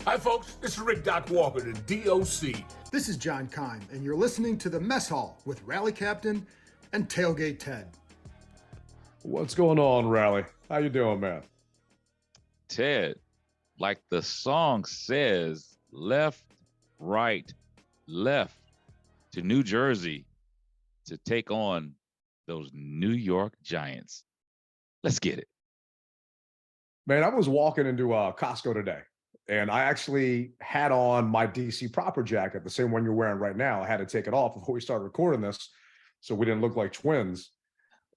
Hi, folks. This is Rick Doc Walker, the DOC. This is John Kime, and you're listening to the Mess Hall with Rally Captain and Tailgate Ted. What's going on, Rally? How you doing, man? Ted, like the song says, left, right, left to New Jersey to take on those New York Giants. Let's get it. Man, I was walking into Costco today, and I actually had on my DC proper jacket, the same one you're wearing right now. I had to take it off before we started recording this so we didn't look like twins.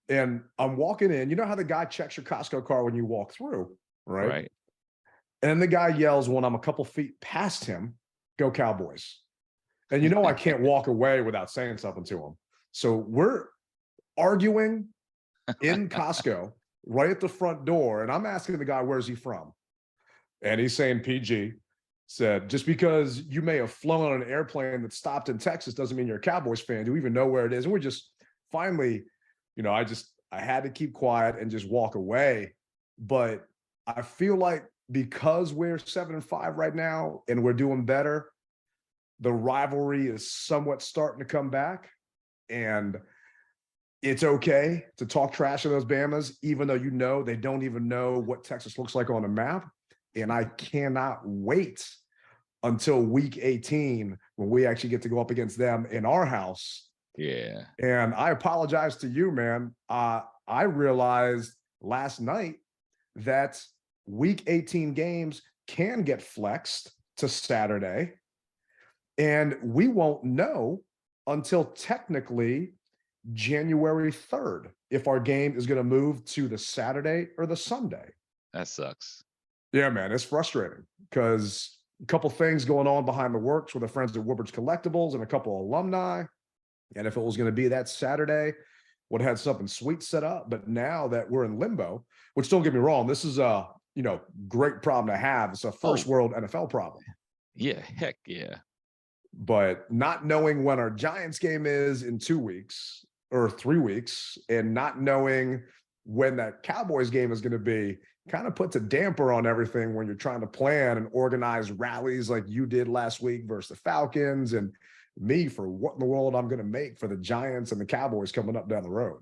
And I'm walking in. You know how the guy checks your Costco card when you walk through, right? Right. And the guy yells when I'm a couple feet past him, "Go Cowboys." And you know I can't walk away without saying something to him. So we're arguing in Costco right at the front door. And I'm asking the guy, where's he from? And he's saying PG. Said, just because you may have flown on an airplane that stopped in Texas doesn't mean you're a Cowboys fan. Do you even know where it is? And we're just finally, I had to keep quiet and just walk away. But I feel like because we're 7-5 right now and we're doing better, the rivalry is somewhat starting to come back. And it's okay to talk trash to those Bamas, even though they don't even know what Texas looks like on a map. And I cannot wait until week 18 when we actually get to go up against them in our house. Yeah. And I apologize to you, man. I realized last night that week 18 games can get flexed to Saturday. And we won't know until technically January 3rd if our game is going to move to the Saturday or the Sunday. That sucks. Yeah, man, it's frustrating because a couple things going on behind the works with the friends at Woodbridge Collectibles and a couple alumni. And if it was going to be that Saturday, would have had something sweet set up. But now that we're in limbo, which don't get me wrong, this is a great problem to have. It's a first world NFL problem. Yeah, heck yeah. But not knowing when our Giants game is in 2 weeks or 3 weeks, and not knowing when that Cowboys game is going to be, kind of puts a damper on everything when you're trying to plan and organize rallies like you did last week versus the Falcons, and me for what in the world I'm going to make for the Giants and the Cowboys coming up down the road.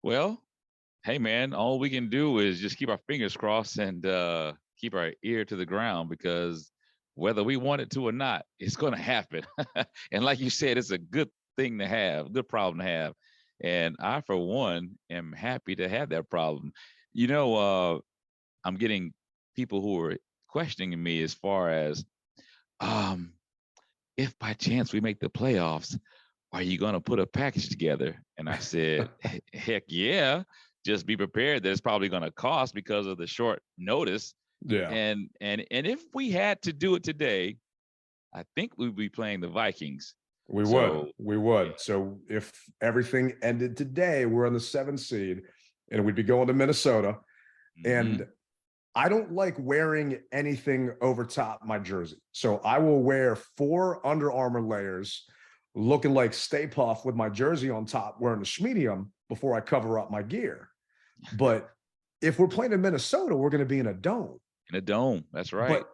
Well, hey, man, all we can do is just keep our fingers crossed and keep our ear to the ground, because whether we want it to or not, it's going to happen. And like you said, it's a good thing to have, good problem to have. And I, for one, am happy to have that problem. I'm getting people who are questioning me as far as, if by chance we make the playoffs, are you going to put a package together? And I said, heck yeah, just be prepared that it's probably going to cost because of the short notice. Yeah. And if we had to do it today, I think we'd be playing the Vikings. We would. So if everything ended today, we're on the 7th seed and we'd be going to Minnesota. Mm-hmm. And I don't like wearing anything over top my jersey. So I will wear 4 Under Armour layers looking like Stay Puft with my jersey on top, wearing a schmedium before I cover up my gear. But if we're playing in Minnesota, we're going to be in a dome. In a dome. That's right. But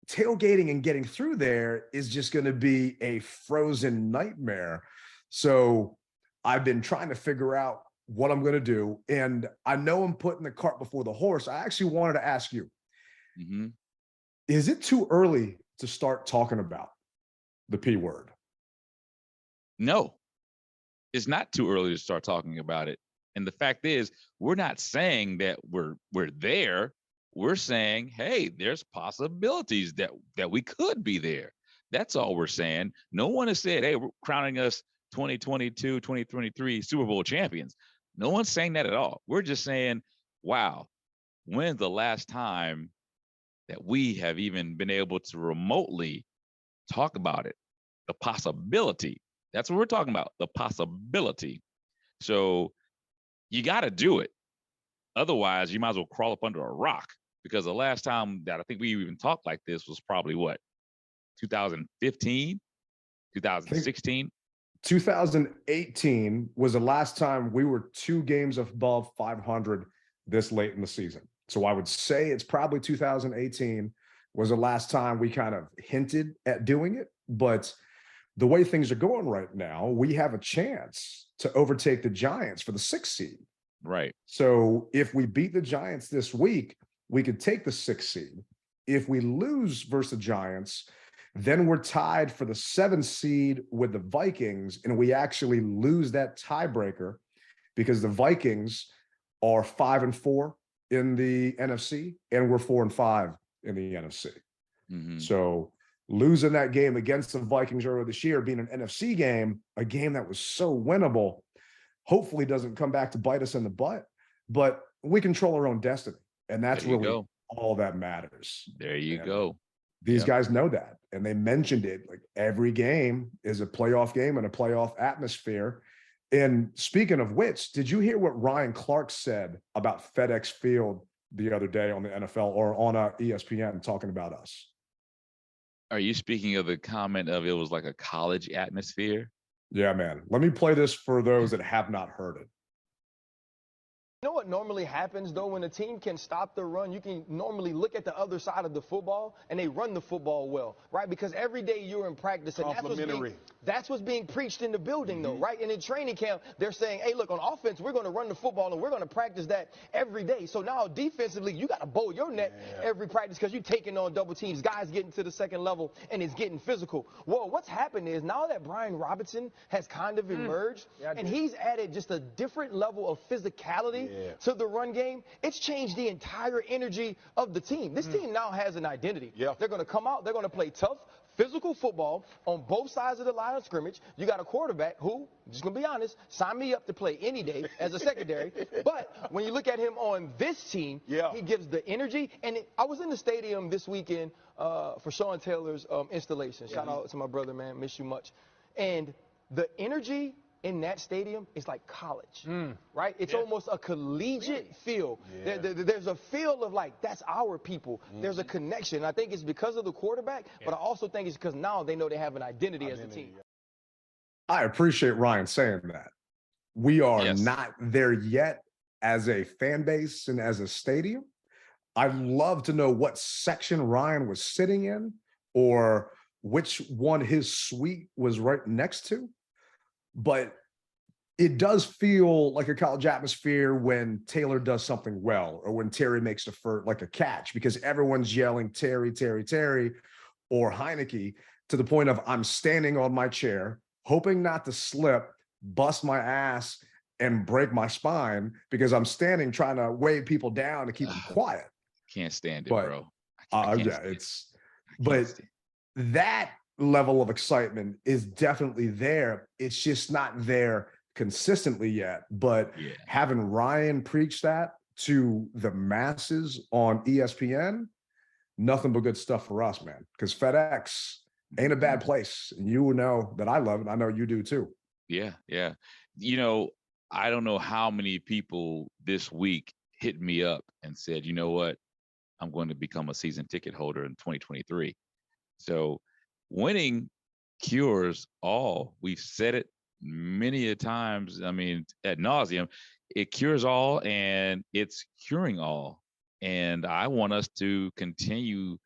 tailgating and getting through there is just going to be a frozen nightmare. So I've been trying to figure out what I'm going to do. And I know I'm putting the cart before the horse. I actually wanted to ask you, Is it too early to start talking about the P word? No, it's not too early to start talking about it. And the fact is, we're not saying that we're there. We're saying, hey, there's possibilities that we could be there. That's all we're saying. No one has said, hey, we're crowning us 2022, 2023 Super Bowl champions. No one's saying that at all. We're just saying, wow, when's the last time that we have even been able to remotely talk about it? The possibility. That's what we're talking about, the possibility. So you got to do it. Otherwise, you might as well crawl up under a rock, because the last time that I think we even talked like this was probably 2015, 2016? 2018 was the last time we were 2 games above 500 this late in the season. So I would say it's probably 2018 was the last time we kind of hinted at doing it. But the way things are going right now, we have a chance to overtake the Giants for the 6th seed. Right. So if we beat the Giants this week, we could take the 6th seed. If we lose versus the Giants, then we're tied for the 7th seed with the Vikings, and we actually lose that tiebreaker because the Vikings are 5-4 in the NFC, and we're 4-5 in the NFC. Mm-hmm. So losing that game against the Vikings earlier this year, being an NFC game, a game that was so winnable, hopefully doesn't come back to bite us in the butt, but we control our own destiny. And that's really all that matters. There you go. These guys know that. And they mentioned it, like every game is a playoff game and a playoff atmosphere. And speaking of which, did you hear what Ryan Clark said about FedEx Field the other day on the NFL or on ESPN talking about us? Are you speaking of the comment of it was like a college atmosphere? Yeah, man. Let me play this for those that have not heard it. You know what normally happens, though, when a team can stop the run, you can normally look at the other side of the football, and they run the football well, right? Because every day you're in practice, and that's what's being preached in the building, though, right? And in training camp, they're saying, hey, look, on offense, we're going to run the football, and we're going to practice that every day. So now defensively, you got to bow your neck every practice because you're taking on double teams, guys getting to the second level, and it's getting physical. Well, what's happened is now that Brian Robinson has kind of emerged, and he's added just a different level of physicality to the run game, it's changed the entire energy of the team. This team now has an identity. They're going to come out, they're going to play tough, physical football on both sides of the line of scrimmage. You got a quarterback who, just going to be honest, sign me up to play any day as a secondary. But when you look at him on this team, he gives the energy. And I was in the stadium this weekend for Sean Taylor's installation. Shout out to my brother, man. Miss you much. And the energy in that stadium is like college, right? It's almost a collegiate feel. There's a feel of like, that's our people. There's a connection. I think it's because of the quarterback, but I also think it's because now they know they have an identity as a team. I appreciate Ryan saying that. We are not there yet as a fan base and as a stadium. I'd love to know what section Ryan was sitting in or which one his suite was right next to. But it does feel like a college atmosphere when Taylor does something well or when Terry makes a catch because everyone's yelling Terry, Terry, Terry, or Heineke to the point of I'm standing on my chair, hoping not to slip, bust my ass, and break my spine because I'm standing trying to weigh people down to keep them quiet. Can't stand it, bro. That level of excitement is definitely there. It's just not there consistently yet. But having Ryan preach that to the masses on ESPN, nothing but good stuff for us, man. Because FedEx ain't a bad place. And you know that I love it. I know you do too. Yeah. You know, I don't know how many people this week hit me up and said, you know what? I'm going to become a season ticket holder in 2023. So winning cures all. We've said it many a times. I mean, ad nauseum. It cures all, and it's curing all. And I want us to continue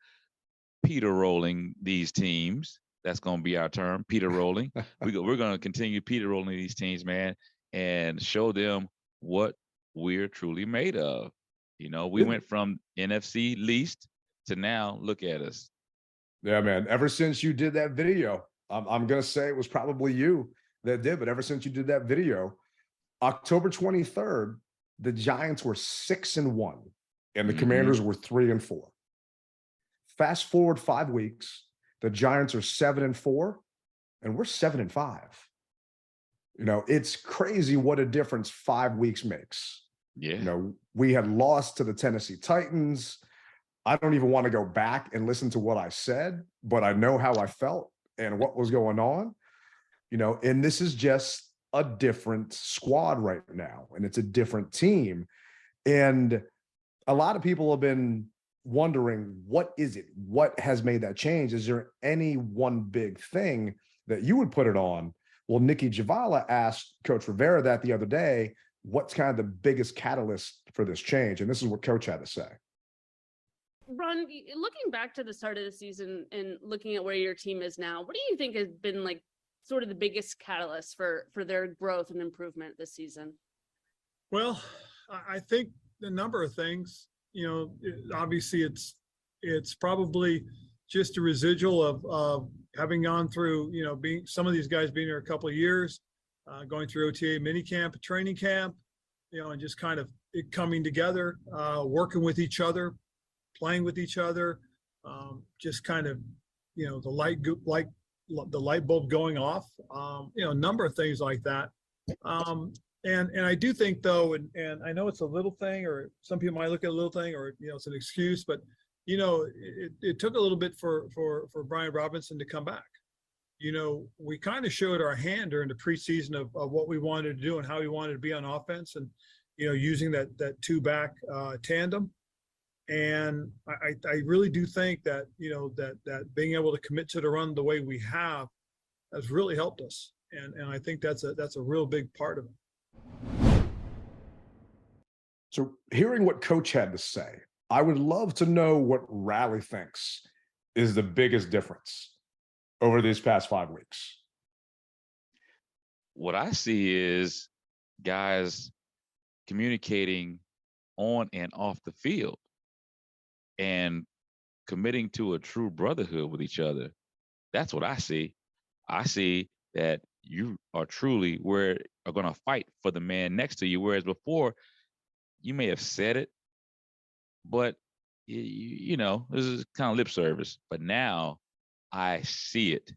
Peter rolling these teams. That's going to be our term, Peter rolling. We're going to continue Peter rolling these teams, man, and show them what we're truly made of. You know, we went from NFC least to now. Look at us. Yeah, man. Ever since you did that video, I'm going to say it was probably you that did, but ever since you did that video, October 23rd, the Giants were 6-1 and the Commanders were 3-4. Fast forward 5 weeks, the Giants are 7-4 and we're 7-5. You know, it's crazy what a difference 5 weeks makes. Yeah. You know, we had lost to the Tennessee Titans. I don't even want to go back and listen to what I said, but I know how I felt and what was going on, you know, and this is just a different squad right now, and it's a different team. And a lot of people have been wondering, what is it? What has made that change? Is there any one big thing that you would put it on? Well, Nikki Javala asked Coach Rivera that the other day, what's kind of the biggest catalyst for this change? And this is what Coach had to say. Ron, looking back to the start of the season and looking at where your team is now, what do you think has been like sort of the biggest catalyst for their growth and improvement this season? Well, I think a number of things. Obviously it's probably just a residual of having gone through, being some of these guys being here a couple of years, going through OTA mini camp, training camp, and just kind of it coming together, working with each other, playing with each other, just kind of, the light bulb going off, a number of things like that. And I do think though, and I know it's a little thing, or some people might look at a little thing, or it's an excuse, but it took a little bit for Brian Robinson to come back. We kind of showed our hand during the preseason of what we wanted to do and how we wanted to be on offense, and using that two-back tandem. And I really do think that that being able to commit to the run the way we have has really helped us, and I think that's a real big part of it. So hearing what Coach had to say, I would love to know what Rally thinks is the biggest difference over these past 5 weeks. What I see is guys communicating on and off the field and committing to a true brotherhood with each other. That's what I see. I see that you are truly going to fight for the man next to you, whereas before you may have said it, but this is kind of lip service. But now I see it,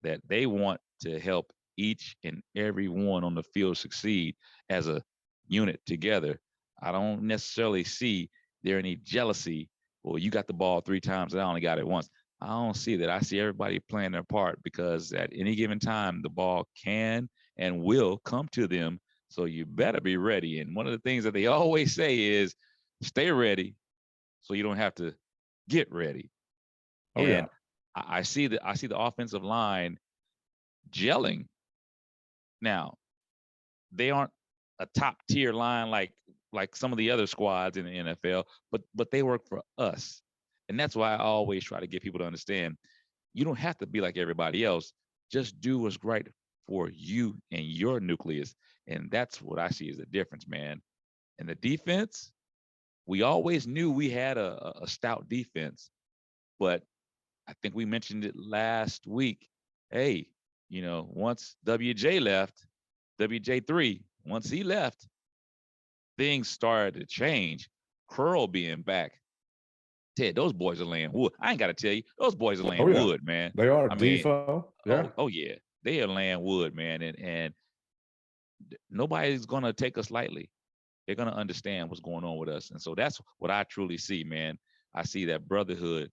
that they want to help each and every one on the field succeed as a unit together. I don't necessarily see there any jealousy. Well, you got the ball 3 times and I only got it once. I don't see that. I see everybody playing their part, because at any given time, the ball can and will come to them. So you better be ready. And one of the things that they always say is stay ready so you don't have to get ready. Oh, and yeah. I see the offensive line gelling. Now, they aren't a top tier line like some of the other squads in the NFL, but they work for us. And that's why I always try to get people to understand, you don't have to be like everybody else. Just do what's right for you and your nucleus. And that's what I see as the difference, man. And the defense, we always knew we had a stout defense, but I think we mentioned it last week. Hey, once WJ left, WJ3, once he left, things started to change. Curl being back, Ted, those boys are laying wood. I ain't got to tell you, those boys are laying wood, man. They are. I mean, Defo. Yeah. Oh yeah, they are laying wood, man, and nobody's gonna take us lightly. They're gonna understand what's going on with us, and so that's what I truly see, man. I see that brotherhood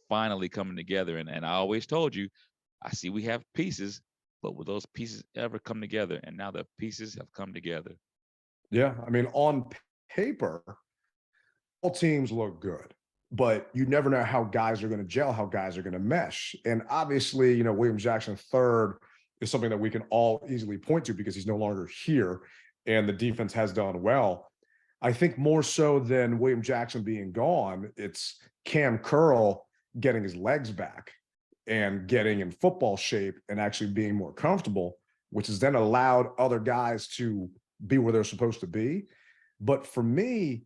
finally coming together, and I always told you, I see we have pieces, but will those pieces ever come together? And now the pieces have come together. Yeah. I mean, on paper, all teams look good, but you never know how guys are going to gel, how guys are going to mesh. And obviously, William Jackson III is something that we can all easily point to because he's no longer here and the defense has done well. I think more so than William Jackson being gone, it's Cam Curl getting his legs back and getting in football shape and actually being more comfortable, which has then allowed other guys to be where they're supposed to be. But for me,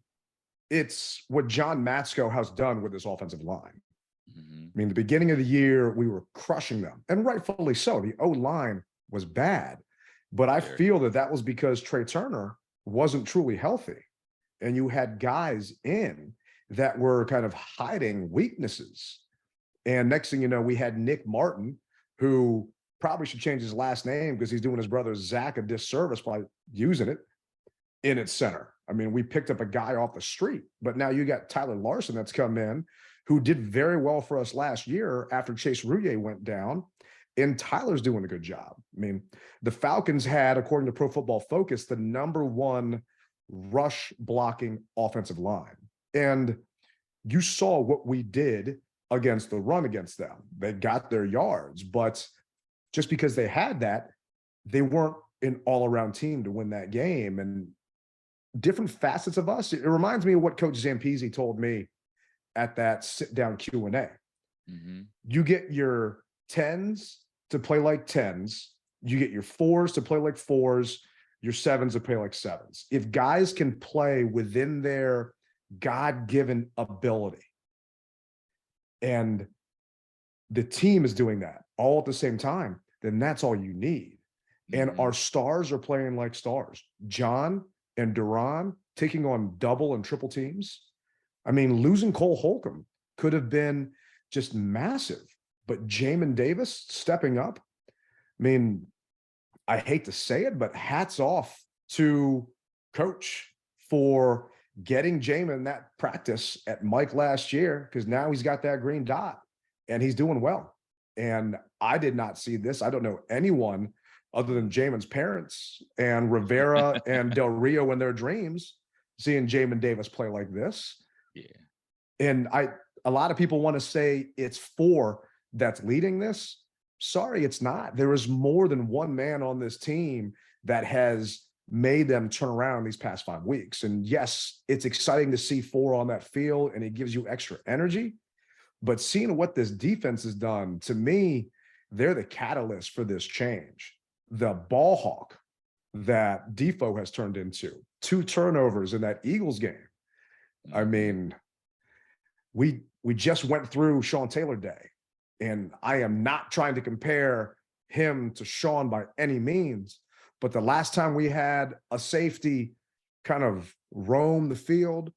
it's what John Matsko has done with this offensive line. Mm-hmm. I mean, the beginning of the year, we were crushing them, and rightfully so. The O-line was bad, but I feel that was because Trey Turner wasn't truly healthy, and you had guys in that were kind of hiding weaknesses. And next thing you know, we had Nick Martin, who probably should change his last name because he's doing his brother Zach a disservice by using it in its center. I mean, we picked up a guy off the street, but now you got Tyler Larson that's come in, who did very well for us last year after Chase Rouillet went down, and Tyler's doing a good job. I mean, the Falcons had, according to Pro Football Focus, the #1 rush blocking offensive line. And you saw what we did against the run against them. They got their yards, but just because they had that, they weren't an all-around team to win that game. And different facets of us, it reminds me of what Coach Zampese told me at that sit down Q&A. Mhm. You get your 10s to play like 10s. You get your 4s to play like 4s, your 7s to play like 7s. If guys can play within their God-given ability, and the team is doing that all at the same time, then that's all you need. And Mhm. our stars are playing like stars. John and Duran taking on double and triple teams. I mean, losing Cole Holcomb could have been just massive, but Jamin Davis stepping up. I mean, I hate to say it, but hats off to coach for getting Jamin that practice at Mike last year, because now he's got that green dot and he's doing well. And I did not see this. I don't know anyone other than Jamin's parents and Rivera and Del Rio in their dreams seeing Jamin Davis play like this. Yeah. And a lot of people want to say it's 4 that's leading this. Sorry, it's not. There is more than one man on this team that has made them turn around these past 5 weeks. And yes, it's exciting to see 4 on that field and it gives you extra energy. But seeing what this defense has done, to me, they're the catalyst for this change. The ball hawk that Defoe has turned into, 2 turnovers in that Eagles game. I mean, we just went through Sean Taylor Day, and I am not trying to compare him to Sean by any means, but the last time we had a safety kind of roam the field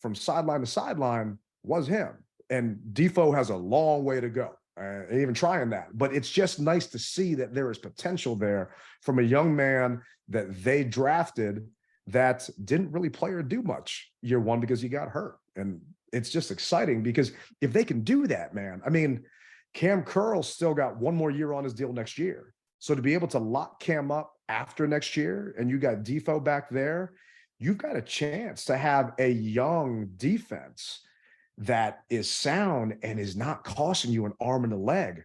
from sideline to sideline was him. And Defoe has a long way to go, even trying that. But it's just nice to see that there is potential there from a young man that they drafted that didn't really play or do much year 1 because he got hurt. And it's just exciting because if they can do that, man, I mean, Cam Curl still got 1 more year on his deal next year. So to be able to lock Cam up after next year and you got Defoe back there, you've got a chance to have a young defense that is sound and is not costing you an arm and a leg.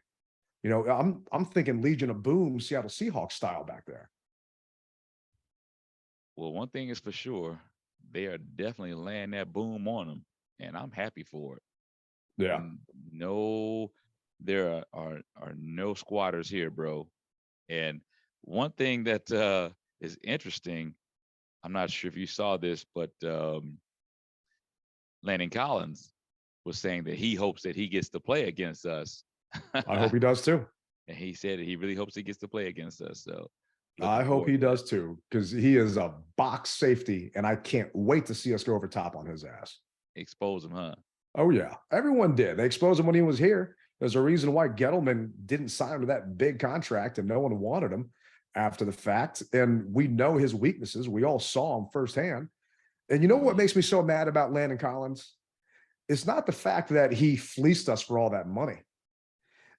You know, I'm thinking Legion of Boom, Seattle Seahawks style back there. Well, one thing is for sure, they are definitely laying that boom on them, and I'm happy for it. Yeah. And no, there are no squatters here, bro. And one thing that is interesting, I'm not sure if you saw this, but Landon Collins was saying that he hopes that he gets to play against us. I hope he does too. And he said that he really hopes he gets to play against us. So I hope he does too, because he is a box safety, and I can't wait to see us go over top on his ass. Expose him, huh? Oh, yeah. Everyone did. They exposed him when he was here. There's a reason why Gettleman didn't sign to that big contract and no one wanted him after the fact. And we know his weaknesses. We all saw him firsthand. And you know what makes me so mad about Landon Collins? It's not the fact that he fleeced us for all that money.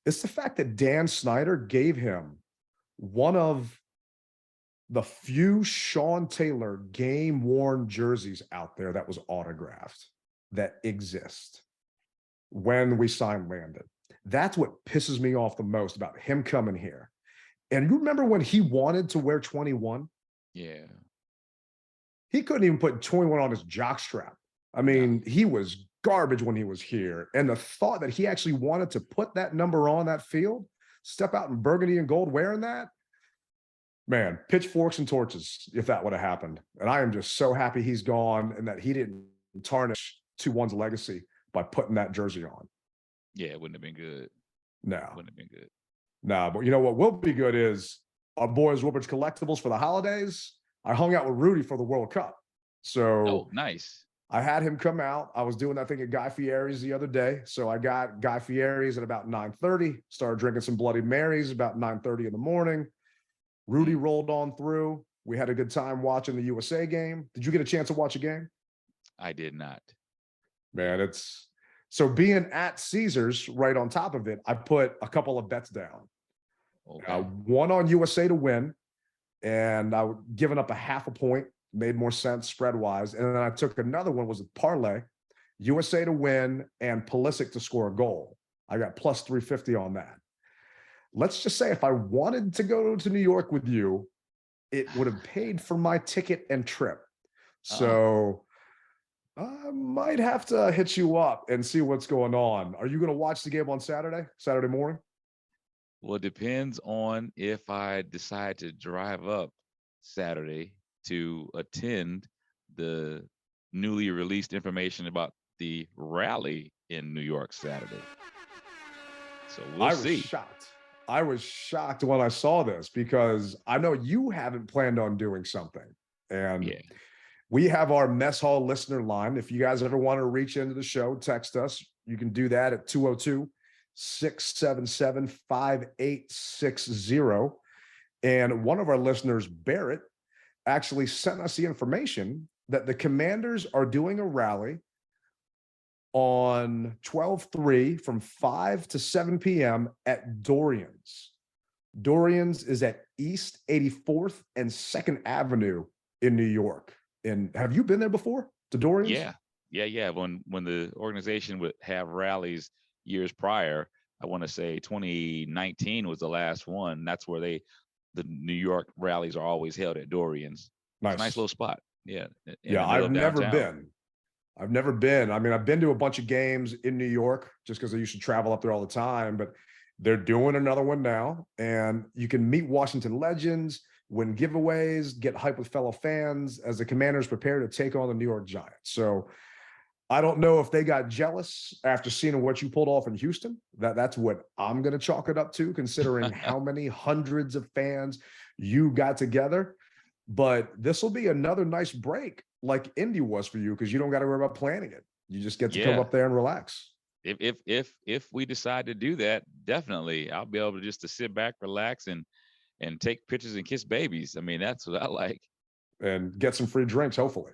It's the fact that Dan Snyder gave him one of the few Sean Taylor game-worn jerseys out there that was autographed that exist when we signed Landon. That's what pisses me off the most about him coming here. And you remember when he wanted to wear 21? Yeah. He couldn't even put 21 on his jockstrap. I mean, he was garbage when he was here. And the thought that he actually wanted to put that number on that field, step out in burgundy and gold wearing that, man, pitchforks and torches if that would have happened. And I am just so happy he's gone and that he didn't tarnish 2-1's legacy by putting that jersey on. Yeah, it wouldn't have been good. No. Wouldn't have been good. No, but you know what will be good is our boys Woodbridge Collectibles for the holidays. I hung out with Rudy for the World Cup. So nice. I had him come out. I was doing that thing at Guy Fieri's the other day. So I got Guy Fieri's at about 9:30, started drinking some Bloody Marys about 9:30 in the morning. Rudy rolled on through. We had a good time watching the USA game. Did you get a chance to watch a game? I did not. Man, it's so being at Caesars right on top of it, I put a couple of bets down. Okay. One on USA to win, and I would given up a half a point, made more sense spread wise. And then I took another one, was a parlay, USA to win and Pulisic to score a goal. I got plus 350 on that. Let's just say if I wanted to go to New York with you, it would have paid for my ticket and trip. So I might have to hit you up and see what's going on. Are you going to watch the game on Saturday morning? Well, it depends on if I decide to drive up Saturday to attend the newly released information about the rally in New York Saturday. So we'll see. I was shocked when I saw this because I know you haven't planned on doing something. And Yeah. we have our Mess Hall listener line. If you guys ever want to reach into the show, text us. You can do that at 202-677-5860. And one of our listeners, Barrett, actually sent us the information that the Commanders are doing a rally on 12/3 from 5 to 7 p.m. at Dorian's. Dorian's is at East 84th and 2nd Avenue in New York. And have you been there before to Dorian's? Yeah. When the organization would have rallies years prior, I want to say 2019 was the last one. That's where the New York rallies are always held at Dorian's. It's a nice little spot. Yeah. I've never been. I mean, I've been to a bunch of games in New York just because I used to travel up there all the time, but they're doing another one now. And you can meet Washington legends, win giveaways, get hype with fellow fans as the Commanders prepare to take on the New York Giants. So I don't know if they got jealous after seeing what you pulled off in Houston. That's what I'm going to chalk it up to, considering how many hundreds of fans you got together. But this will be another nice break like Indy was for you because you don't got to worry about planning it. You just get to come up there and relax. If we decide to do that, definitely I'll be able to just to sit back, relax, and take pictures and kiss babies. I mean, that's what I like. And get some free drinks, hopefully.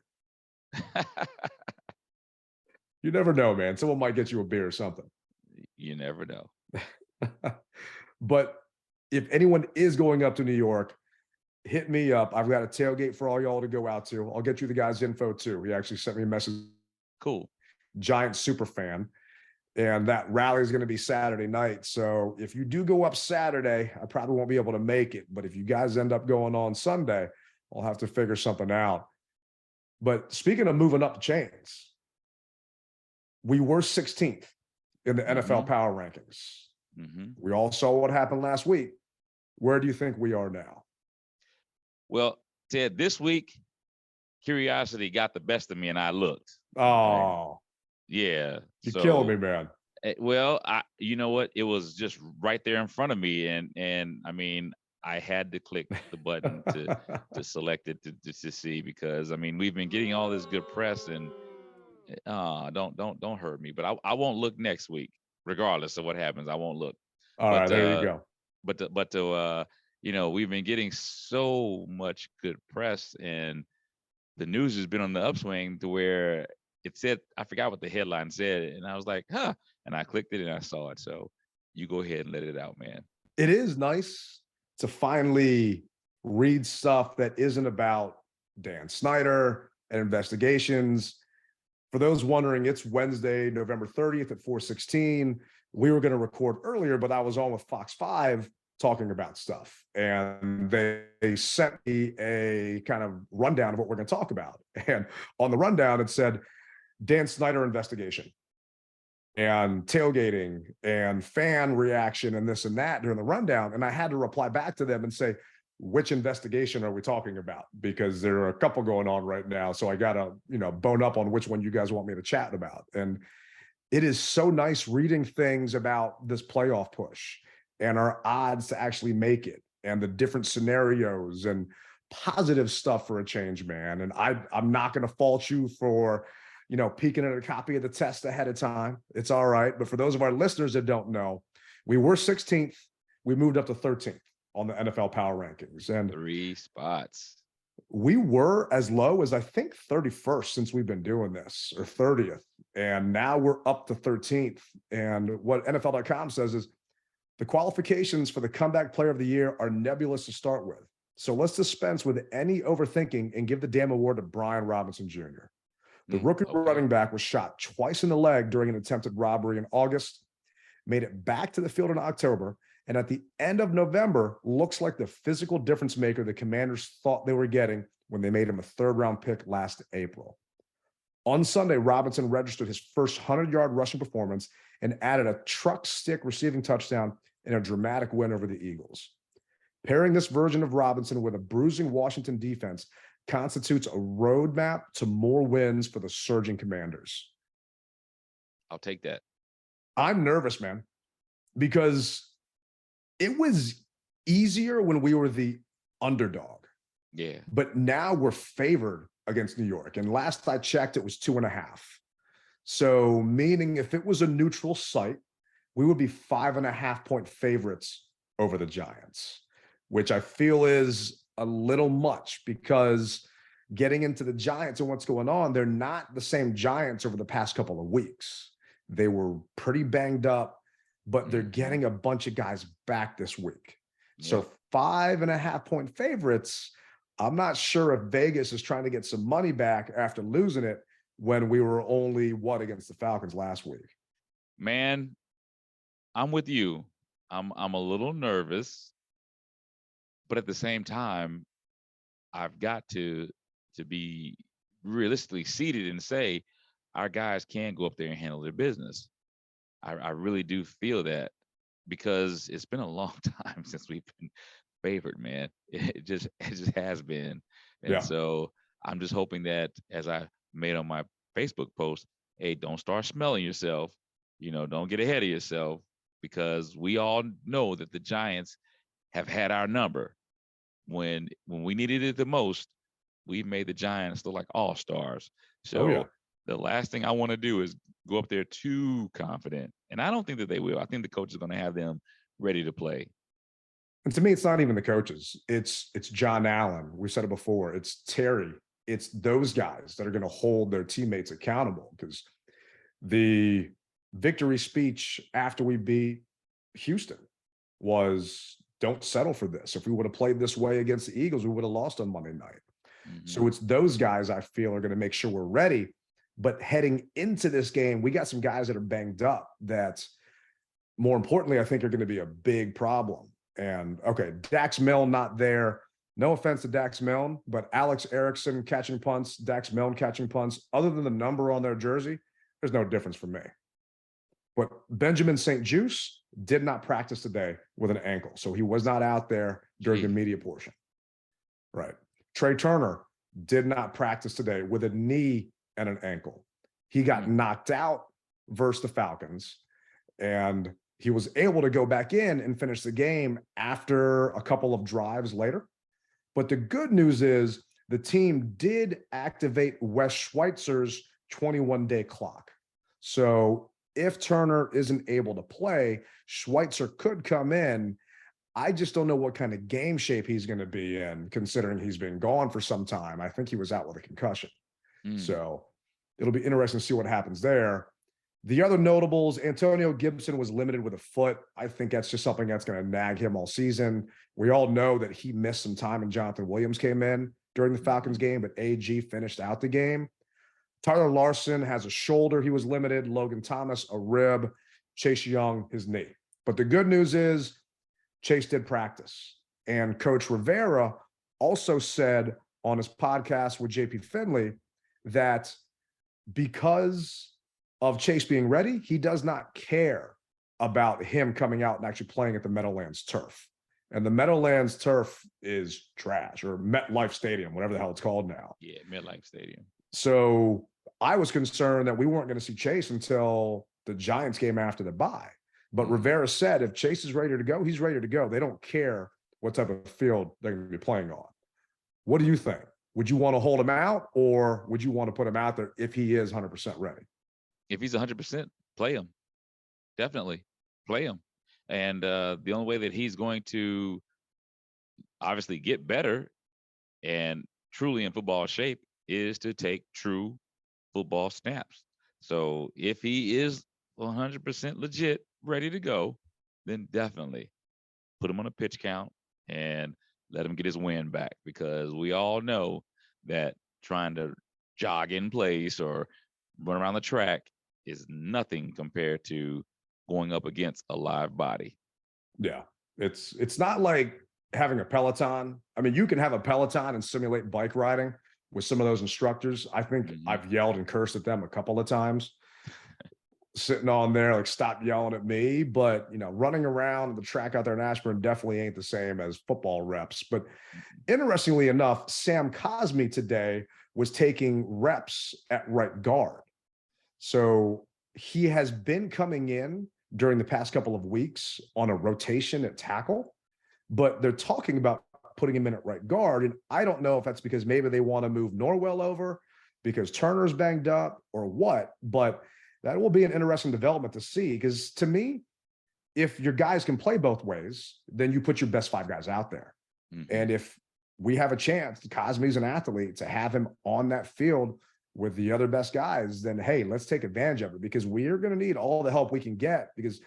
You never know, man. Someone might get you a beer or something. You never know. But if anyone is going up to New York, hit me up. I've got a tailgate for all y'all to go out to. I'll get you the guy's info too. He actually sent me a message. Cool. Giant super fan. And that rally is going to be Saturday night. So if you do go up Saturday, I probably won't be able to make it. But if you guys end up going on Sunday, I'll have to figure something out. But speaking of moving up the chains, we were 16th in the NFL power rankings. We all saw what happened last week. Where do you think we are now? Well, Ted, this week, curiosity got the best of me and I looked. Oh, right? Yeah. You killed me, man. Well, you know what? It was just right there in front of me. And I mean, I had to click the button to select it to see, because I mean, we've been getting all this good press, and don't hurt me, but I won't look next week, regardless of what happens. I won't look. All right, there you go. But you know, we've been getting so much good press, and the news has been on the upswing to where it said, I forgot what the headline said, and I was like, huh, and I clicked it and I saw it. So you go ahead and let it out, man. It is nice to finally read stuff that isn't about Dan Snyder and investigations. For those wondering, it's Wednesday, November 30th at 4:16. We were going to record earlier, but I was on with Fox 5 talking about stuff. And they sent me a kind of rundown of what we're going to talk about. And on the rundown, it said Dan Snyder investigation and tailgating and fan reaction and this and that during the rundown. And I had to reply back to them and say, which investigation are we talking about? Because there are a couple going on right now. So I got to, bone up on which one you guys want me to chat about. And it is so nice reading things about this playoff push and our odds to actually make it and the different scenarios and positive stuff for a change, man. And I'm not going to fault you for, peeking at a copy of the test ahead of time. It's all right. But for those of our listeners that don't know, we were 16th. We moved up to 13th on the NFL power rankings. And 3 spots. We were as low as I think 31st since we've been doing this, or 30th. And now we're up to 13th. And what NFL.com says is the qualifications for the comeback player of the year are nebulous to start with. So let's dispense with any overthinking and give the damn award to Brian Robinson Jr. The rookie running back was shot twice in the leg during an attempted robbery in August, made it back to the field in October, and at the end of November, looks like the physical difference maker the Commanders thought they were getting when they made him a third-round pick last April. On Sunday, Robinson registered his first 100-yard rushing performance and added a truck stick receiving touchdown in a dramatic win over the Eagles. Pairing this version of Robinson with a bruising Washington defense constitutes a roadmap to more wins for the surging Commanders. I'll take that. I'm nervous, man, because it was easier when we were the underdog. Yeah. But now we're favored against New York. And last I checked, it was 2.5. So meaning if it was a neutral site, we would be 5.5-point favorites over the Giants, which I feel is a little much because getting into the Giants and what's going on, they're not the same Giants over the past couple of weeks. They were pretty banged up, but they're getting a bunch of guys back this week. Yeah. So 5.5-point favorites. I'm not sure if Vegas is trying to get some money back after losing it when we were only against the Falcons last week. Man, I'm with you. I'm a little nervous, but at the same time, I've got to be realistically seated and say our guys can go up there and handle their business. I really do feel that because it's been a long time since we've been favored, man. It just has been. And so I'm just hoping that, as I made on my Facebook post, hey, don't start smelling yourself. Don't get ahead of yourself, because we all know that the Giants have had our number. When we needed it the most, we made the Giants look like all-stars. So the last thing I want to do is go up there too confident. And I don't think that they will. I think the coach is going to have them ready to play. And to me, it's not even the coaches. It's John Allen. We said it before. It's Terry. It's those guys that are going to hold their teammates accountable, because the victory speech after we beat Houston was, don't settle for this. If we would have played this way against the Eagles, we would have lost on Monday night. Mm-hmm. So it's those guys I feel are going to make sure we're ready. But heading into this game, we got some guys that are banged up that, more importantly, I think are going to be a big problem. And okay, Dax Milne not there. No offense to Dax Milne, but Alex Erickson catching punts, Dax Milne catching punts, other than the number on their jersey, there's no difference for me. But Benjamin St-Juste did not practice today with an ankle, so he was not out there during the media portion. Right. Trey Turner did not practice today with a knee and an ankle. He got knocked out versus the Falcons, and he was able to go back in and finish the game after a couple of drives later. But the good news is the team did activate Wes Schweitzer's 21-day clock. So if Turner isn't able to play, Schweitzer could come in. I just don't know what kind of game shape he's going to be in, considering he's been gone for some time. I think he was out with a concussion. So it'll be interesting to see what happens there. The other notables, Antonio Gibson was limited with a foot. I think that's just something that's going to nag him all season. We all know that he missed some time and Jonathan Williams came in during the Falcons game, but AG finished out the game. Tyler Larson has a shoulder. He was limited. Logan Thomas, a rib. Chase Young, his knee. But the good news is Chase did practice. And Coach Rivera also said on his podcast with JP Finley that because of Chase being ready, he does not care about him coming out and actually playing at the Meadowlands turf. And the Meadowlands turf is trash, or MetLife Stadium, whatever the hell it's called now. Yeah, MetLife Stadium. So I was concerned that we weren't going to see Chase until the Giants game after the bye. But Rivera said if Chase is ready to go, he's ready to go. They don't care what type of field they're going to be playing on. What do you think? Would you want to hold him out, or would you want to put him out there if he is 100% ready? If he's 100%, play him. Definitely play him. And the only way that he's going to obviously get better and truly in football shape is to take true football snaps. So if he is 100% legit, ready to go, then definitely put him on a pitch count and let him get his wind back, because we all know that trying to jog in place or run around the track is nothing compared to going up against a live body. Yeah, it's not like having a Peloton. I mean, you can have a Peloton and simulate bike riding, with some of those instructors. I think Mhm. I've yelled and cursed at them a couple of times, sitting on there, like, stop yelling at me. But, running around the track out there in Ashburn definitely ain't the same as football reps. But interestingly enough, Sam Cosme today was taking reps at right guard. So he has been coming in during the past couple of weeks on a rotation at tackle, but they're talking about putting him in at right guard. And I don't know if that's because maybe they want to move Norwell over because Turner's banged up or what, but that will be an interesting development to see. Because to me, if your guys can play both ways, then you put your best 5 guys out there. Mhm. And if we have a chance, Cosme's an athlete, to have him on that field with the other best guys, then hey, let's take advantage of it, because we are going to need all the help we can get, because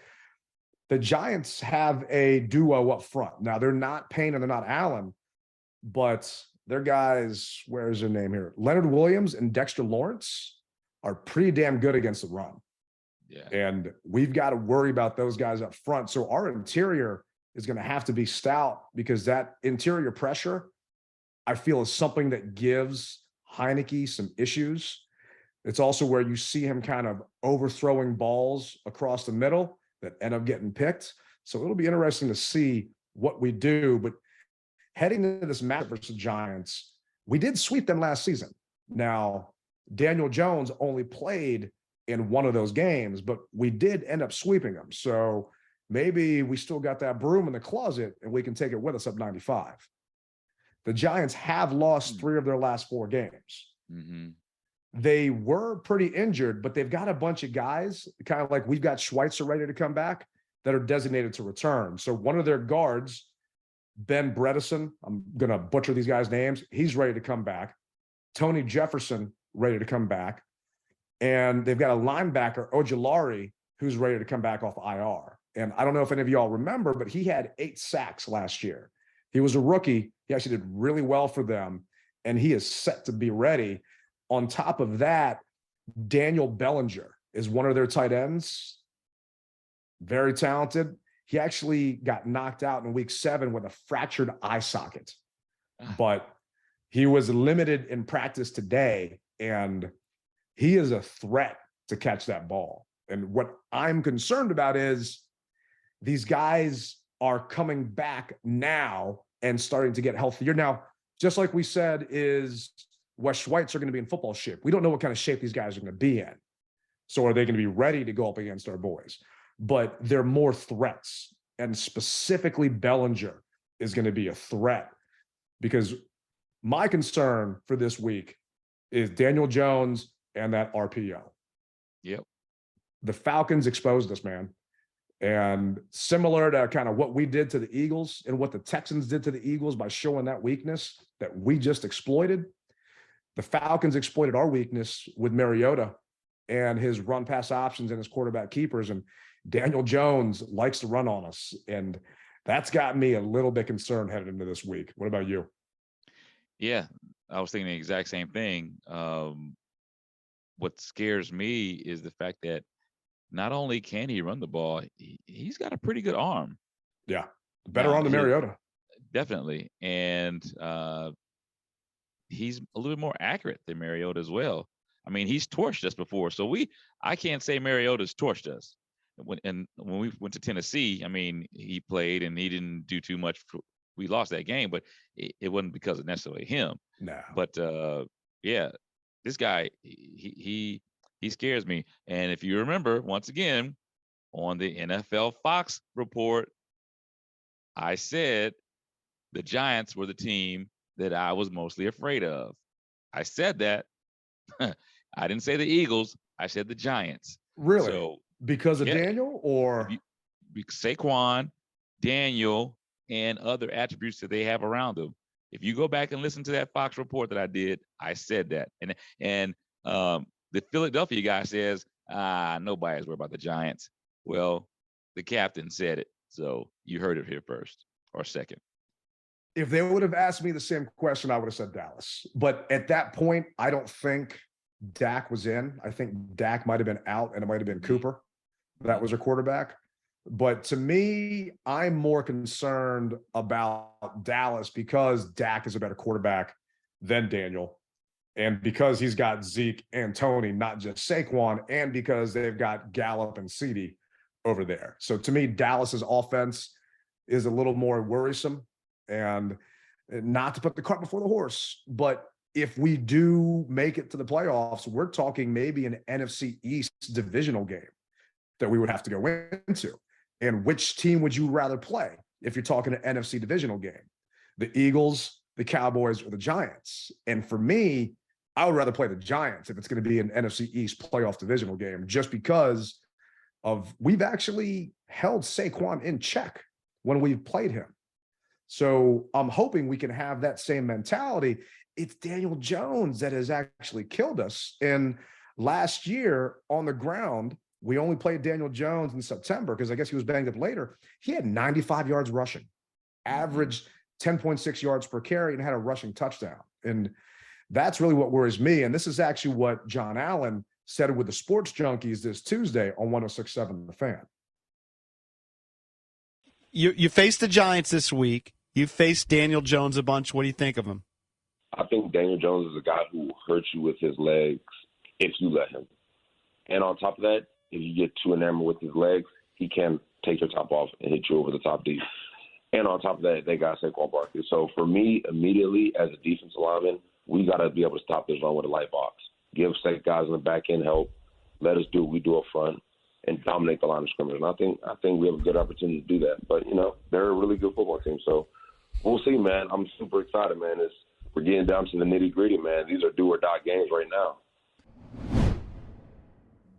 the Giants have a duo up front. Now, they're not Payne and they're not Allen, but their guys, where's their name here? Leonard Williams and Dexter Lawrence are pretty damn good against the run. Yeah. And we've got to worry about those guys up front. So our interior is going to have to be stout, because that interior pressure, I feel, is something that gives Heineke some issues. It's also where you see him kind of overthrowing balls across the middle that end up getting picked. So it'll be interesting to see what we do. But heading into this match versus the Giants, we did sweep them last season. Now, Daniel Jones only played in one of those games, but we did end up sweeping them. So maybe we still got that broom in the closet and we can take it with us up 95. The Giants have lost 3 of their last 4 games. Mm-hmm. They were pretty injured, but they've got a bunch of guys, kind of like we've got Schweitzer ready to come back, that are designated to return. So one of their guards, Ben Bredesen, I'm going to butcher these guys' names, he's ready to come back. Tony Jefferson, ready to come back. And they've got a linebacker, Ojulari, who's ready to come back off IR. And I don't know if any of y'all remember, but he had 8 sacks last year. He was a rookie. He actually did really well for them, and he is set to be ready. On top of that, Daniel Bellinger is one of their tight ends. Very talented. He actually got knocked out in week 7 with a fractured eye socket, but he was limited in practice today, and he is a threat to catch that ball. And what I'm concerned about is these guys are coming back now and starting to get healthier. Now, just like we said, is Wes Schweitzer going to be in football shape? We don't know what kind of shape these guys are going to be in. So are they going to be ready to go up against our boys? But they're more threats. And specifically Bellinger is going to be a threat, because my concern for this week is Daniel Jones and that RPO. Yep. The Falcons exposed us, man. And similar to kind of what we did to the Eagles and what the Texans did to the Eagles by showing that weakness that we just exploited, the Falcons exploited our weakness with Mariota and his run pass options and his quarterback keepers. And Daniel Jones likes to run on us. And that's got me a little bit concerned headed into this week. What about you? Yeah, I was thinking the exact same thing. What scares me is the fact that not only can he run the ball, he's got a pretty good arm. Yeah, better on the Mariota. Definitely. And he's a little bit more accurate than Mariota as well. I mean, he's torched us before. So I can't say Mariota's torched us. When we went to Tennessee, I mean, he played and he didn't do too much. We lost that game, but it wasn't because of necessarily him. No. But yeah, this guy, he scares me. And if you remember, once again, on the NFL Fox report, I said the Giants were the team that I was mostly afraid of. I said that. I didn't say the Eagles. I said the Giants. Really? So because of Daniel, or Saquon, Daniel, and other attributes that they have around them. If you go back and listen to that Fox report that I did, I said that. And the Philadelphia guy says, nobody's worried about the Giants. Well, the captain said it. So you heard it here first or second. If they would have asked me the same question, I would have said Dallas. But at that point, I don't think Dak was in. I think Dak might have been out, and it might have been Cooper. That was a quarterback. But to me, I'm more concerned about Dallas because Dak is a better quarterback than Daniel. And because he's got Zeke and Tony, not just Saquon, and because they've got Gallup and CeeDee over there. So to me, Dallas's offense is a little more worrisome, and not to put the cart before the horse, but if we do make it to the playoffs, we're talking maybe an NFC East divisional game that we would have to go into. And which team would you rather play if you're talking an NFC divisional game? The Eagles, the Cowboys, or the Giants? And for me, I would rather play the Giants if it's going to be an NFC East playoff divisional game, just because of we've actually held Saquon in check when we've played him. So I'm hoping we can have that same mentality. It's Daniel Jones that has actually killed us. And last year on the ground, we only played Daniel Jones in September because I guess he was banged up later. He had 95 yards rushing, averaged 10.6 yards per carry, and had a rushing touchdown. And that's really what worries me. And this is actually what John Allen said with the Sports Junkies this Tuesday on 106.7 The Fan. You faced the Giants this week. You faced Daniel Jones a bunch. What do you think of him? I think Daniel Jones is a guy who will hurt you with his legs if you let him. And on top of that, if you get too enamored with his legs, he can take your top off and hit you over the top deep. And on top of that, they got Saquon Barkley. So for me, immediately as a defensive lineman, we got to be able to stop this run with a light box. Give guys in the back end help. Let us do what we do up front and dominate the line of scrimmage. And I think we have a good opportunity to do that. But, they're a really good football team. So we'll see, man. I'm super excited, man. We're getting down to the nitty-gritty, man. These are do-or-die games right now.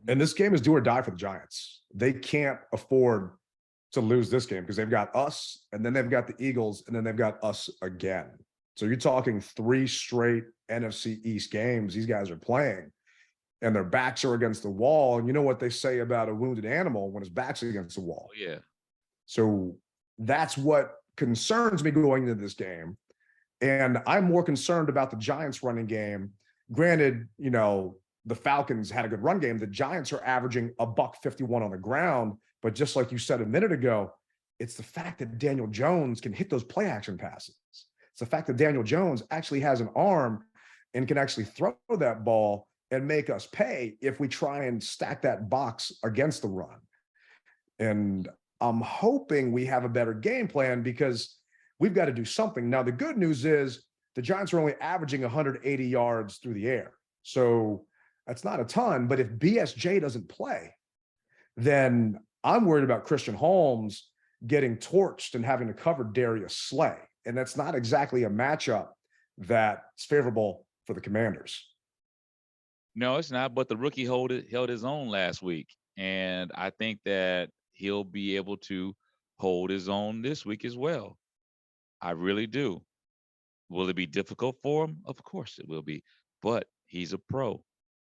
And this game is do or die for the Giants. They can't afford to lose this game because they've got us, and then they've got the Eagles, and then they've got us again. So you're talking 3 straight NFC East games these guys are playing, and their backs are against the wall. And you know what they say about a wounded animal when his back's against the wall. Oh, yeah. So that's what concerns me going into this game. And I'm more concerned about the Giants running game. Granted, the Falcons had a good run game. The Giants are averaging $151 on the ground. But just like you said a minute ago, it's the fact that Daniel Jones can hit those play action passes. It's the fact that Daniel Jones actually has an arm and can actually throw that ball and make us pay if we try and stack that box against the run. And I'm hoping we have a better game plan because we've got to do something. Now, the good news is the Giants are only averaging 180 yards through the air. So that's not a ton. But if BSJ doesn't play, then I'm worried about Christian Holmes getting torched and having to cover Darius Slay. And that's not exactly a matchup that's favorable for the Commanders. No, it's not. But the rookie held his own last week. And I think that he'll be able to hold his own this week as well. I really do. Will it be difficult for him? Of course it will be. But he's a pro.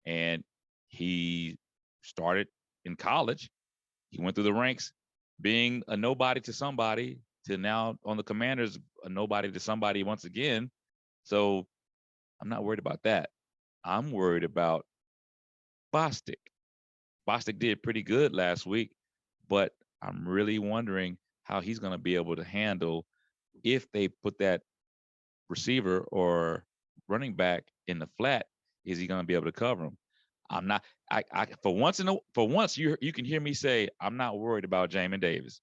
And he started in college. He went through the ranks being a nobody to somebody to now on the Commanders, a nobody to somebody once again. So I'm not worried about that. I'm worried about Bostic. Bostic did pretty good last week, but I'm really wondering how he's going to be able to handle if they put that receiver or running back in the flat. Is he going to be able to cover him? I'm not. For once you can hear me say I'm not worried about Jamin Davis.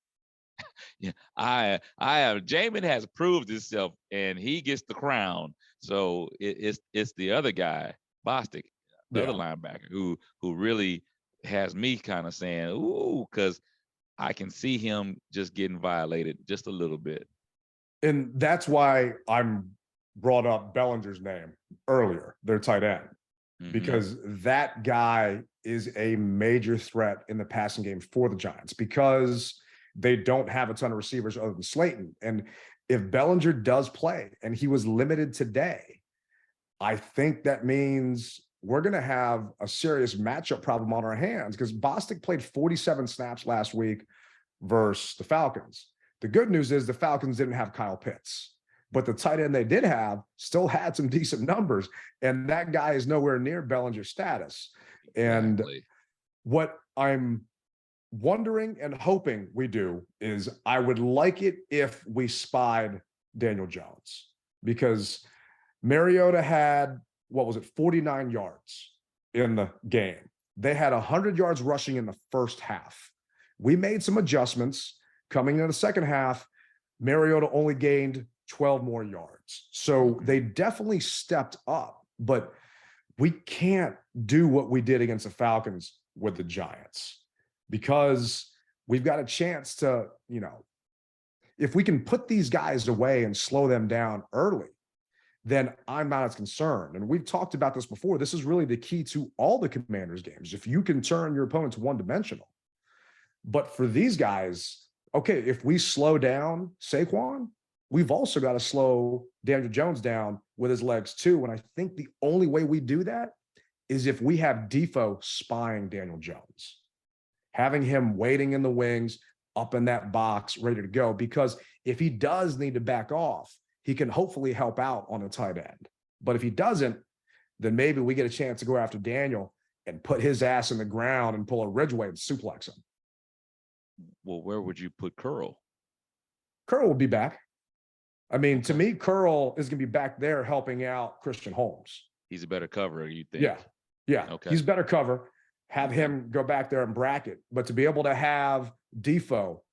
Yeah, I am. Jamin has proved himself, and he gets the crown. So it's the other guy, Bostic, the other linebacker, who really has me kind of saying, ooh, because I can see him just getting violated just a little bit. And that's why I'm brought up Bellinger's name earlier, their tight end, because that guy is a major threat in the passing game for the Giants because they don't have a ton of receivers other than Slayton. And if Bellinger does play, and he was limited today, I think that means we're going to have a serious matchup problem on our hands because Bostic played 47 snaps last week versus the Falcons. The good news is the Falcons didn't have Kyle Pitts, but the tight end they did have still had some decent numbers, and that guy is nowhere near Bellinger's status. And what I'm wondering and hoping we do is I would like it if we spied Daniel Jones, because Mariota had 49 yards in the game. They had 100 yards rushing in the first half. We made some adjustments coming into the second half. Mariota only gained 12 more yards. So they definitely stepped up, but we can't do what we did against the Falcons with the Giants because we've got a chance to, if we can put these guys away and slow them down early, then I'm not as concerned. And we've talked about this before. This is really the key to all the Commanders games. If you can turn your opponents one-dimensional. But for these guys, okay, if we slow down Saquon, we've also got to slow Daniel Jones down with his legs too. And I think the only way we do that is if we have Defoe spying Daniel Jones, having him waiting in the wings, up in that box, ready to go. Because if he does need to back off, he can hopefully help out on a tight end. But if he doesn't, then maybe we get a chance to go after Daniel and put his ass in the ground and pull a Ridgeway and suplex him. Well, where would you put Curl? Curl will be back. I mean, to me, Curl is going to be back there helping out Christian Holmes. He's a better cover, you think? Yeah. Okay. He's better cover. Have him go back there and bracket. But to be able to have Defoe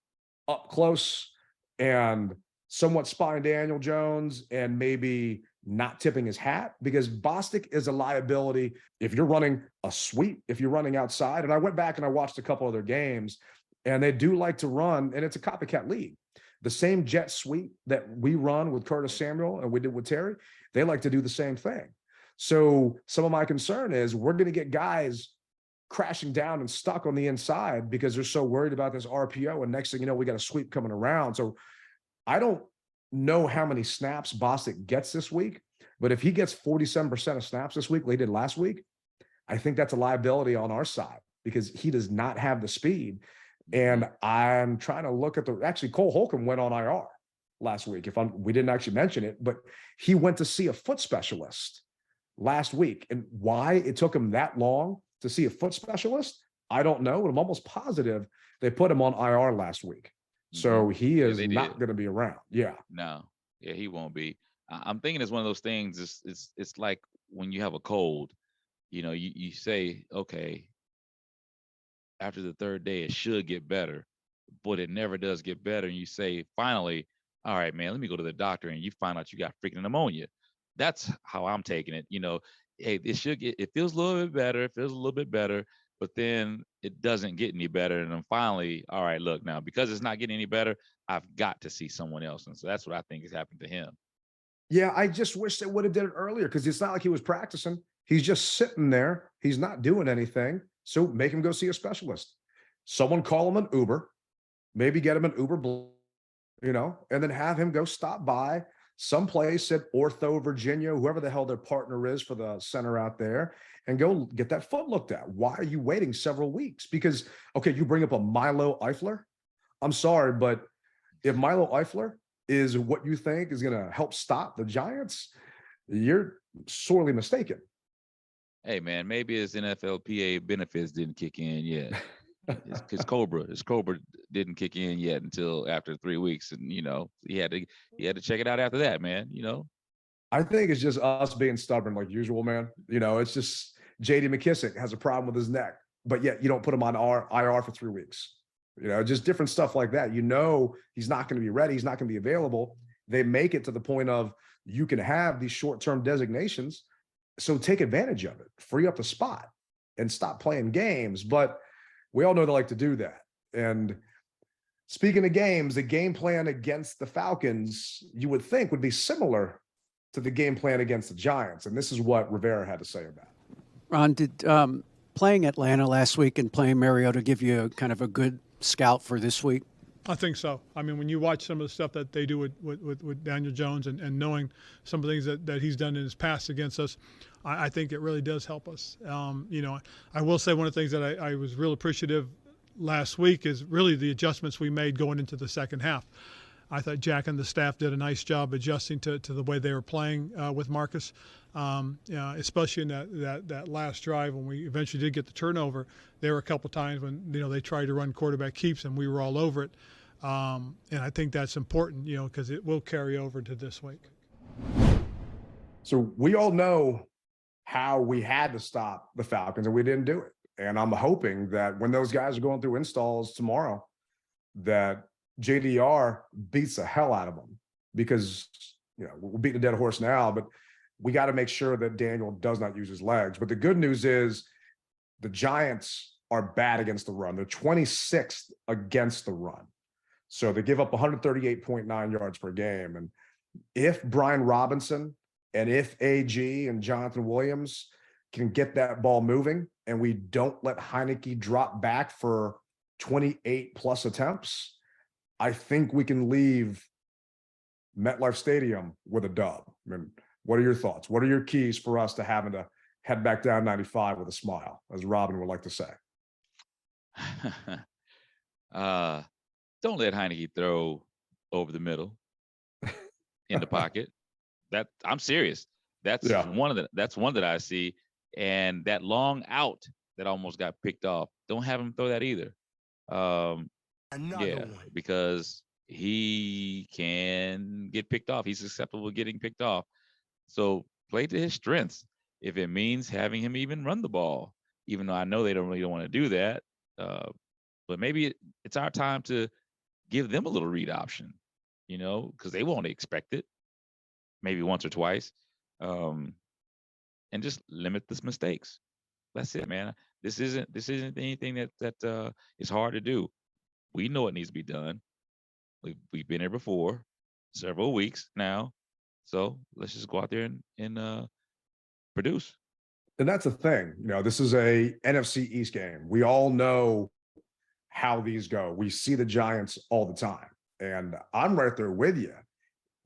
up close and somewhat spying Daniel Jones and maybe not tipping his hat, because Bostic is a liability if you're running a sweep, if you're running outside. And I went back and I watched a couple of their games, and they do like to run, and it's a copycat league. The same jet sweep that we run with Curtis Samuel and we did with Terry, they like to do the same thing. So some of my concern is we're going to get guys crashing down and stuck on the inside because they're so worried about this RPO. And next thing you know, we got a sweep coming around. So I don't know how many snaps Bostic gets this week, but if he gets 47% of snaps this week, like he did last week, I think that's a liability on our side because he does not have the speed. And I'm trying to look at actually Cole Holcomb went on IR last week. We didn't actually mention it, but he went to see a foot specialist last week. And why it took him that long to see a foot specialist, I don't know. But I'm almost positive they put him on IR last week. So he is not going to be around. Yeah. No. Yeah, he won't be. I'm thinking it's one of those things. It's like when you have a cold, you say, okay, after the third day, it should get better, but it never does get better. And you say, finally, all right, man, let me go to the doctor. And you find out you got freaking pneumonia. That's how I'm taking it. Hey, it feels a little bit better. It feels a little bit better, but then it doesn't get any better. And then finally, all right, look now, because it's not getting any better, I've got to see someone else. And so that's what I think has happened to him. Yeah. I just wish they would have did it earlier because it's not like he was practicing. He's just sitting there. He's not doing anything. So make him go see a specialist. Someone call him an Uber, maybe get him an Uber, and then have him go stop by someplace at Ortho, Virginia, whoever the hell their partner is for the center out there, and go get that foot looked at. Why are you waiting several weeks? Because, okay, you bring up a Milo Eifler. I'm sorry, but if Milo Eifler is what you think is going to help stop the Giants, you're sorely mistaken. Hey man, maybe his NFLPA benefits didn't kick in yet. His Cobra didn't kick in yet until after 3 weeks, and he had to check it out after that, man. I think it's just us being stubborn like usual, man. It's just J.D. McKissick has a problem with his neck, but yet you don't put him on IR for 3 weeks. Just different stuff like that. He's not going to be ready. He's not going to be available. They make it to the point of you can have these short-term designations. So take advantage of it, free up the spot and stop playing games. But we all know they like to do that. And speaking of games, the game plan against the Falcons, you would think would be similar to the game plan against the Giants. And this is what Rivera had to say about it. Ron, did playing Atlanta last week and playing Mariota give you kind of a good scout for this week? I think so. I mean, when you watch some of the stuff that they do with Daniel Jones and knowing some of the things that he's done in his past against us, I think it really does help us. I will say one of the things that I was real appreciative last week is really the adjustments we made going into the second half. I thought Jack and the staff did a nice job adjusting to the way they were playing with Marcus, especially in that last drive when we eventually did get the turnover. There were a couple times when they tried to run quarterback keeps and we were all over it. And I think that's important, because it will carry over to this week. So we all know how we had to stop the Falcons and we didn't do it. And I'm hoping that when those guys are going through installs tomorrow, that JDR beats the hell out of them, because, we're beating a dead horse now, but we got to make sure that Daniel does not use his legs. But the good news is the Giants are bad against the run. They're 26th against the run. So they give up 138.9 yards per game. And if Brian Robinson and if AG and Jonathan Williams can get that ball moving and we don't let Heineke drop back for 28 plus attempts, I think we can leave MetLife Stadium with a dub. I mean, what are your thoughts? What are your keys for us to having to head back down 95 with a smile, as Robin would like to say? Don't let Heineke throw over the middle in the pocket. That I'm serious. That's one that I see. And that long out that almost got picked off, don't have him throw that either. Because he can get picked off. He's susceptible to getting picked off. So play to his strengths. If it means having him even run the ball, even though I know they don't want to do that, but maybe it's our time to give them a little read option, because they won't expect it. Maybe once or twice, and just limit the mistakes. That's it, man. This isn't anything that is hard to do. We know it needs to be done. We've been here before, several weeks now. So let's just go out there and produce. And that's the thing. This is a NFC East game. We all know how these go. We see the Giants all the time. And I'm right there with you.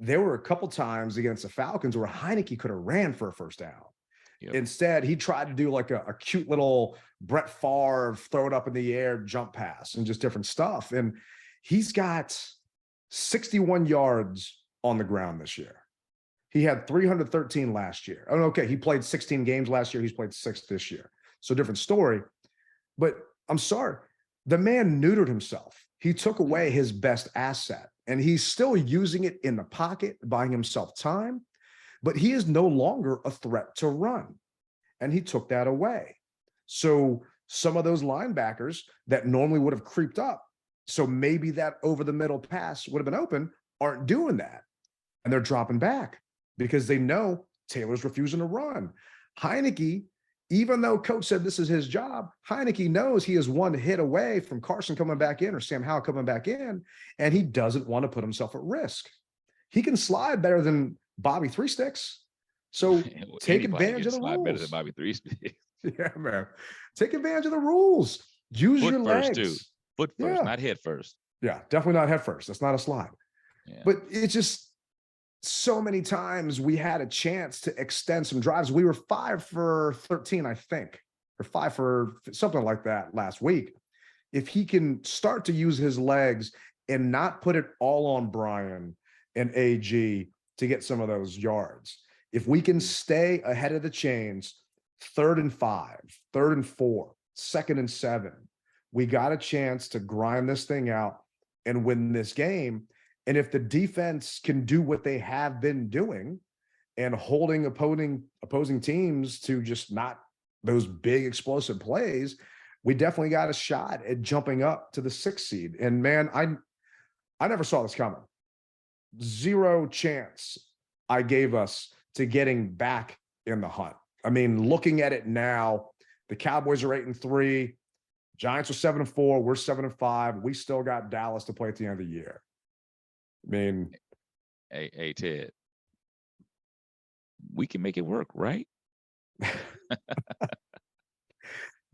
There were a couple times against the Falcons where Heineke could have ran for a first down. Yep. Instead, he tried to do like a cute little Brett Favre, throw it up in the air, jump pass, and just different stuff. And he's got 61 yards on the ground this year. He had 313 last year. Oh, okay, he played 16 games last year. He's played 6 this year. So different story. But I'm sorry, the man neutered himself. He took away his best asset, and he's still using it in the pocket, buying himself time. But he is no longer a threat to run, and he took that away. So some of those linebackers that normally would have creeped up, so maybe that over the middle pass would have been open, aren't doing that. And they're dropping back because they know Taylor's refusing to run. Heineke, even though coach said this is his job, Heineke knows he is one hit away from Carson coming back in or Sam Howell coming back in, and he doesn't want to put himself at risk. He can slide better than Bobby Three Sticks. So take advantage of the rules. Better than Bobby Three Sticks. Yeah, man. Take advantage of the rules. Use your legs. Too. Foot first, not head first. Yeah, definitely not head first. That's not a slide. Yeah. But it's just so many times we had a chance to extend some drives. We were 5 for 13, I think, or 5 for something like that last week. If he can start to use his legs and not put it all on Brian and AG to get some of those yards, if we can stay ahead of the chains, 3rd and 5, 3rd and 4, 2nd and 7, we got a chance to grind this thing out and win this game. And if the defense can do what they have been doing and holding opposing teams to just not those big explosive plays, we definitely got a shot at jumping up to the 6th seed. And man, I never saw this coming. 0 chance I gave us to getting back in the hunt. I mean, looking at it now, the Cowboys are 8-3. Giants are 7-4. We're 7-5. We still got Dallas to play at the end of the year. I mean, hey, Ted, we can make it work, right?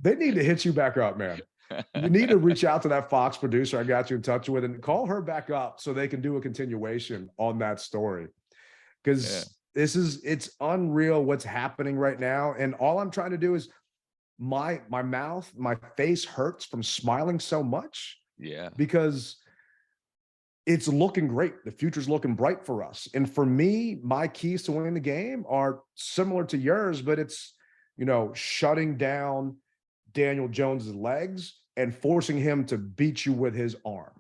They need to hit you back up, man. You need to reach out to that Fox producer I got you in touch with and call her back up so they can do a continuation on that story. Because it's unreal what's happening right now. And all I'm trying to do is my mouth, my face hurts from smiling so much. Yeah. Because it's looking great. The future's looking bright for us. And for me, my keys to winning the game are similar to yours, but it's, shutting down Daniel Jones's legs and forcing him to beat you with his arm.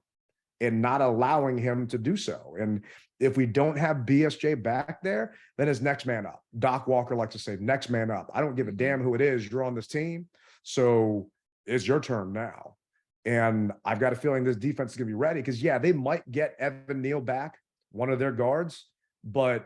and not allowing him to do so. And if we don't have BSJ back there, then it's next man up. Doc Walker likes to say, next man up. I don't give a damn who it is. You're on this team. So it's your turn now. And I've got a feeling this defense is going to be ready because, yeah, they might get Evan Neal back, one of their guards, but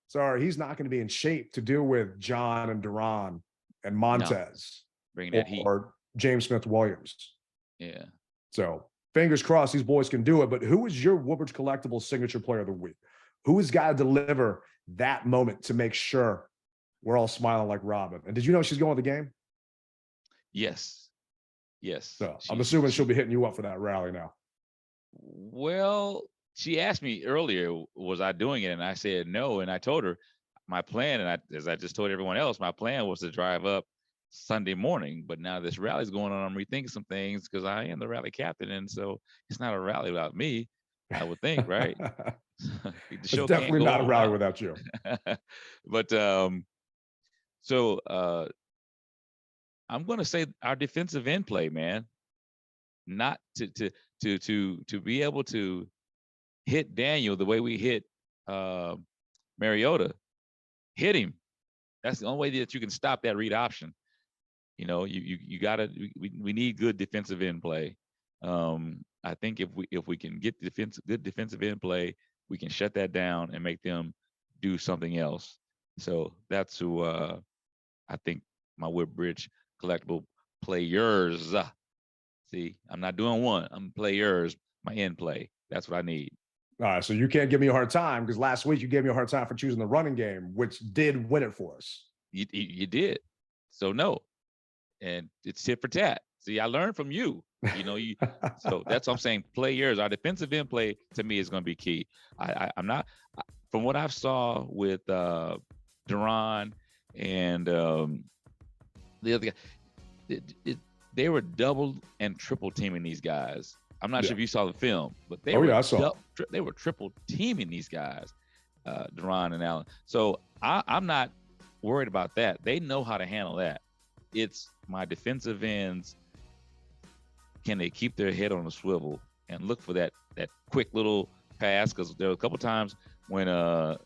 sorry, he's not going to be in shape to deal with John and Duran and Montez Bring that heat. or James Smith-Williams. Yeah. So fingers crossed these boys can do it. But who is your Woodbridge Collectibles signature player of the week? Who has got to deliver that moment to make sure we're all smiling like Robin? And did you know she's going to the game? Yes. Yes. So I'm assuming she'll be hitting you up for that rally now. Well, she asked me earlier, was I doing it? And I said no. And I told her my plan, and as I just told everyone else, my plan was to drive up Sunday morning. But now this rally's going on, I'm rethinking some things because I am the rally captain. And so it's not a rally without me, I would think, right? It's definitely not a rally without you. But so I'm going to say our defensive end play, man, not to be able to hit Daniel the way we hit Mariota, hit him. That's the only way that you can stop that read option. You know, you gotta. We need good defensive end play. I think if we can get good defensive end play, we can shut that down and make them do something else. So that's who I think my Woodbridge Collectible players. See, I'm not doing one. I'm players. My end play. That's what I need. All right, so you can't give me a hard time because last week you gave me a hard time for choosing the running game, which did win it for us. You did. So no, and it's tit for tat. See, I learned from you. You know, so that's what I'm saying. Players, our defensive end play to me is going to be key. I'm not, from what I've saw with Duran and the other guy, they were double and triple teaming these guys. I'm not sure if you saw the film, but they were triple teaming these guys, Duran and Allen. So I'm not worried about that. They know how to handle that. It's my defensive ends. Can they keep their head on a swivel and look for that quick little pass? Because there were a couple times when the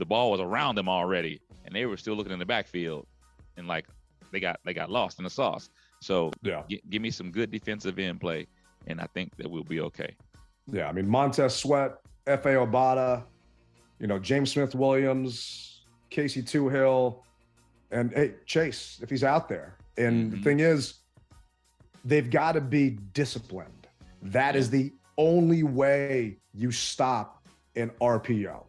ball was around them already, and they were still looking in the backfield, and like they got lost in the sauce. So give me some good defensive end play, and I think that we'll be okay. Yeah, I mean Montez Sweat, F.A. Obata, James Smith-Williams, Casey Toohill, and hey Chase if he's out there. And the thing is, they've got to be disciplined. That is the only way you stop an RPO.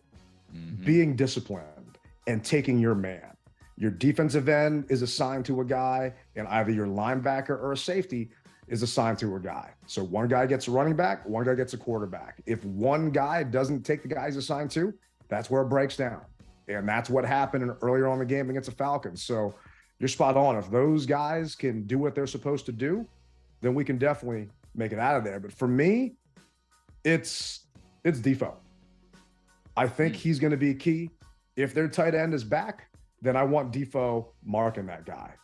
Being disciplined and taking your man. Your defensive end is assigned to a guy, and either your linebacker or a safety is assigned to a guy. So one guy gets a running back, one guy gets a quarterback. If one guy doesn't take the guy he's assigned to, that's where it breaks down. And that's what happened earlier on in the game against the Falcons. So you're spot on. If those guys can do what they're supposed to do, then we can definitely make it out of there. But for me, it's Defoe. I think he's going to be key. If their tight end is back, then I want Defoe marking that guy.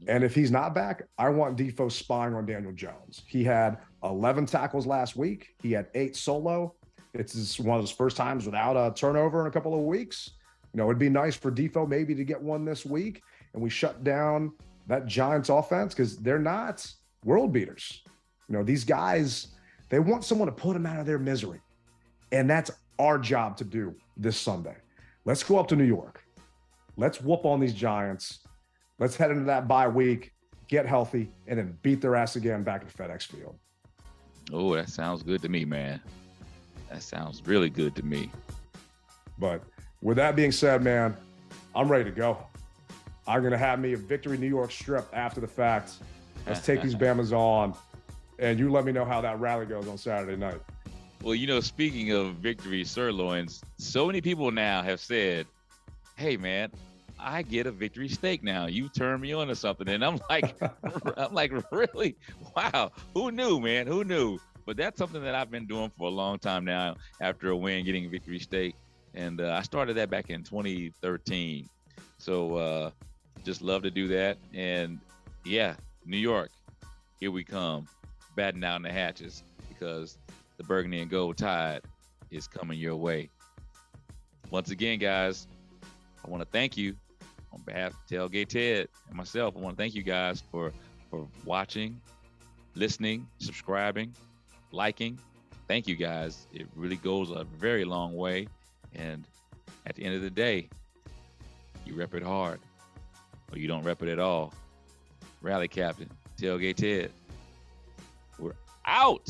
And if he's not back, I want Defoe spying on Daniel Jones. He had 11 tackles last week. He had 8 solo. It's one of his first times without a turnover in a couple of weeks. It'd be nice for Defoe maybe to get one this week, and we shut down that Giants offense because they're not world beaters. These guys, they want someone to put them out of their misery. And that's our job to do this Sunday. Let's go up to New York. Let's whoop on these Giants. Let's head into that bye week, get healthy, and then beat their ass again back at FedEx Field. Oh, that sounds good to me, man. That sounds really good to me. But with that being said, man, I'm ready to go. I'm going to have me a Victory New York strip after the fact. Let's take these Bamas on, and you let me know how that rally goes on Saturday night. Well, speaking of Victory sirloins, so many people now have said, hey, man, I get a Victory steak now. You turned me on to something. And I'm like, really? Wow. Who knew, man? Who knew? But that's something that I've been doing for a long time now after a win, getting a Victory steak. And I started that back in 2013. So just love to do that. And yeah, New York, here we come, batting down the hatches, because the burgundy and gold tide is coming your way. Once again, guys, I want to thank you on behalf of Tailgate Ted and myself. I want to thank you guys for watching, listening, subscribing, liking. Thank you, guys. It really goes a very long way. And at the end of the day, you rep it hard or you don't rep it at all. Rally Captain, Tailgate Ted. We're out.